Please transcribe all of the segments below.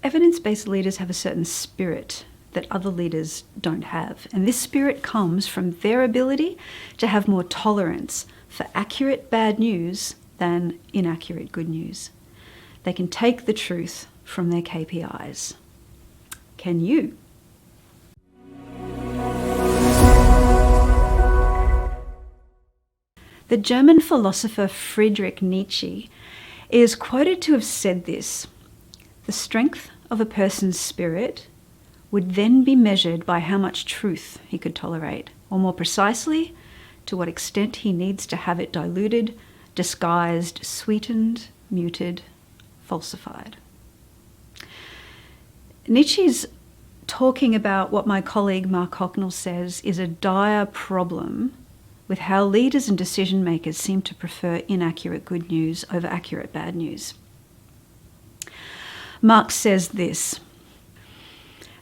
Evidence-based leaders have a certain spirit that other leaders don't have. And this spirit comes from their ability to have more tolerance for accurate bad news than inaccurate good news. They can take the truth from their KPIs. Can you? The German philosopher Friedrich Nietzsche is quoted to have said this: "The strength of a person's spirit would then be measured by how much truth he could tolerate, or more precisely, to what extent he needs to have it diluted, disguised, sweetened, muted, falsified." Nietzsche's talking about what my colleague Mark Hocknell says is a dire problem with how leaders and decision makers seem to prefer inaccurate good news over accurate bad news. Mark says this: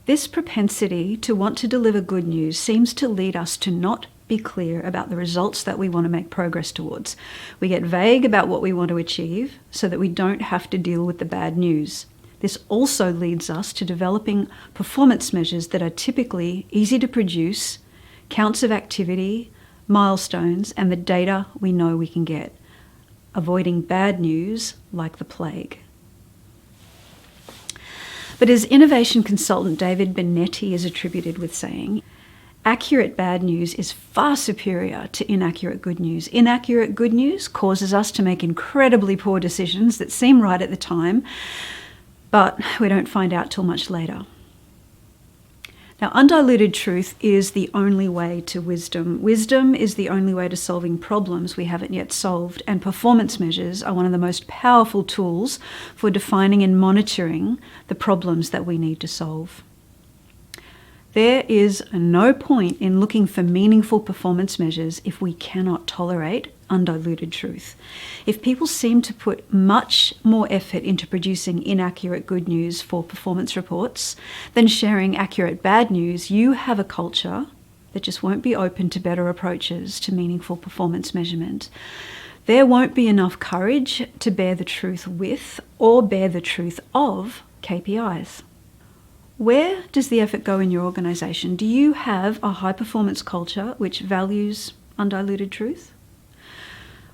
"This propensity to want to deliver good news seems to lead us to not be clear about the results that we want to make progress towards. We get vague about what we want to achieve so that we don't have to deal with the bad news. This also leads us to developing performance measures that are typically easy to produce, counts of activity, milestones, and the data we know we can get, avoiding bad news like the plague." But as innovation consultant David Benetti is attributed with saying, accurate bad news is far superior to inaccurate good news. Inaccurate good news causes us to make incredibly poor decisions that seem right at the time, but we don't find out till much later. Now, undiluted truth is the only way to wisdom. Wisdom is the only way to solving problems we haven't yet solved, and performance measures are one of the most powerful tools for defining and monitoring the problems that we need to solve. There is no point in looking for meaningful performance measures if we cannot tolerate undiluted truth. If people seem to put much more effort into producing inaccurate good news for performance reports than sharing accurate bad news, you have a culture that just won't be open to better approaches to meaningful performance measurement. There won't be enough courage to bear the truth with or bear the truth of KPIs. Where does the effort go in your organisation? Do you have a high-performance culture which values undiluted truth?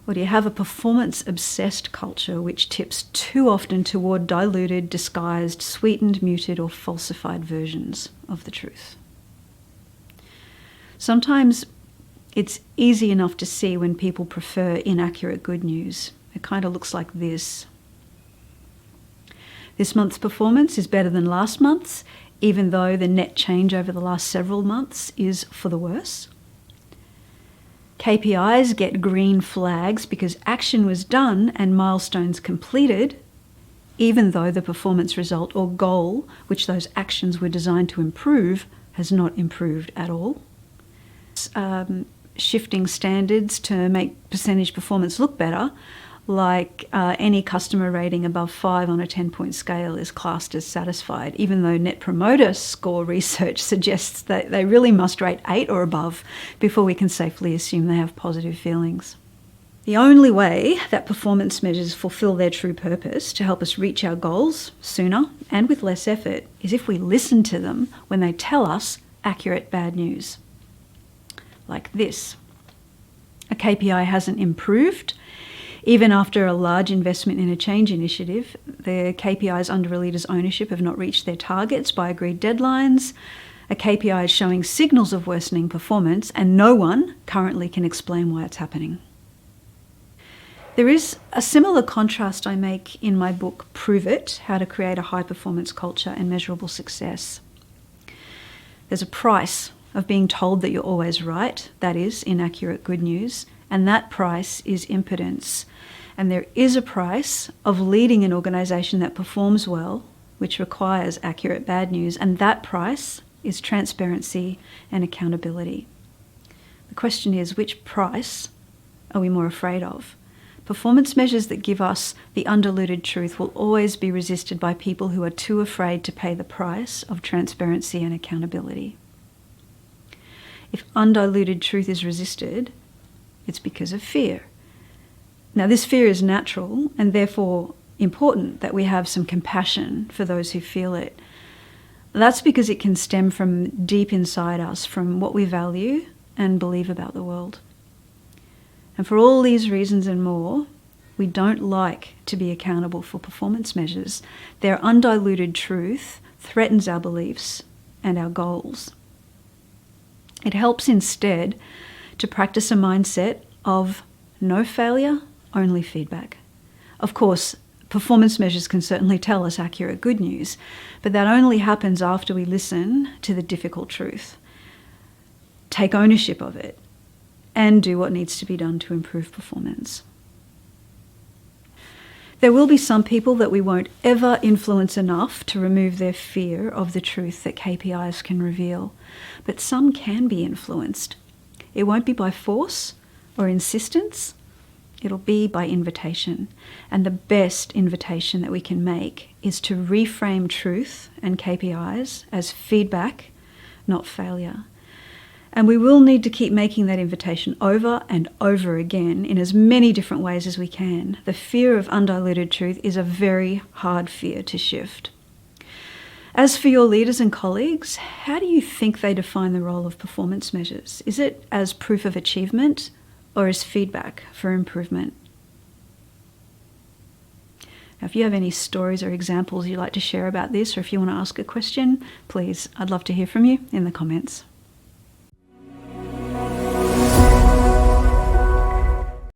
Or do you have a performance-obsessed culture which tips too often toward diluted, disguised, sweetened, muted, or falsified versions of the truth? Sometimes it's easy enough to see when people prefer inaccurate good news. It kind of looks like this. This month's performance is better than last month's, even though the net change over the last several months is for the worse. KPIs get green flags because action was done and milestones completed, even though the performance result or goal, which those actions were designed to improve, has not improved at all. Shifting standards to make percentage performance look better, like any customer rating above 5 on a 10-point scale is classed as satisfied, even though Net Promoter Score research suggests that they really must rate 8 or above before we can safely assume they have positive feelings. The only way that performance measures fulfill their true purpose to help us reach our goals sooner and with less effort is if we listen to them when they tell us accurate bad news. Like this: a KPI hasn't improved. Even after a large investment in a change initiative, the KPIs under a leader's ownership have not reached their targets by agreed deadlines. A KPI is showing signals of worsening performance, and no one currently can explain why it's happening. There is a similar contrast I make in my book, Prove It: How to Create a High-Performance Culture and Measurable Success. There's a price of being told that you're always right, that is, inaccurate good news, and that price is impotence. And there is a price of leading an organisation that performs well, which requires accurate bad news, and that price is transparency and accountability. The question is, which price are we more afraid of? Performance measures that give us the undiluted truth will always be resisted by people who are too afraid to pay the price of transparency and accountability. If undiluted truth is resisted, it's because of fear. Now, this fear is natural, and therefore important that we have some compassion for those who feel it. That's because it can stem from deep inside us, from what we value and believe about the world. And for all these reasons and more, we don't like to be accountable for performance measures. Their undiluted truth threatens our beliefs and our goals. It helps instead to practice a mindset of no failure, only feedback. Of course, performance measures can certainly tell us accurate good news, but that only happens after we listen to the difficult truth, take ownership of it, and do what needs to be done to improve performance. There will be some people that we won't ever influence enough to remove their fear of the truth that KPIs can reveal, but some can be influenced. It won't be by force or insistence, it'll be by invitation. And the best invitation that we can make is to reframe truth and KPIs as feedback, not failure. And we will need to keep making that invitation over and over again in as many different ways as we can. The fear of undiluted truth is a very hard fear to shift. As for your leaders and colleagues, how do you think they define the role of performance measures? Is it as proof of achievement or as feedback for improvement? Now, if you have any stories or examples you'd like to share about this, or if you want to ask a question, please, I'd love to hear from you in the comments.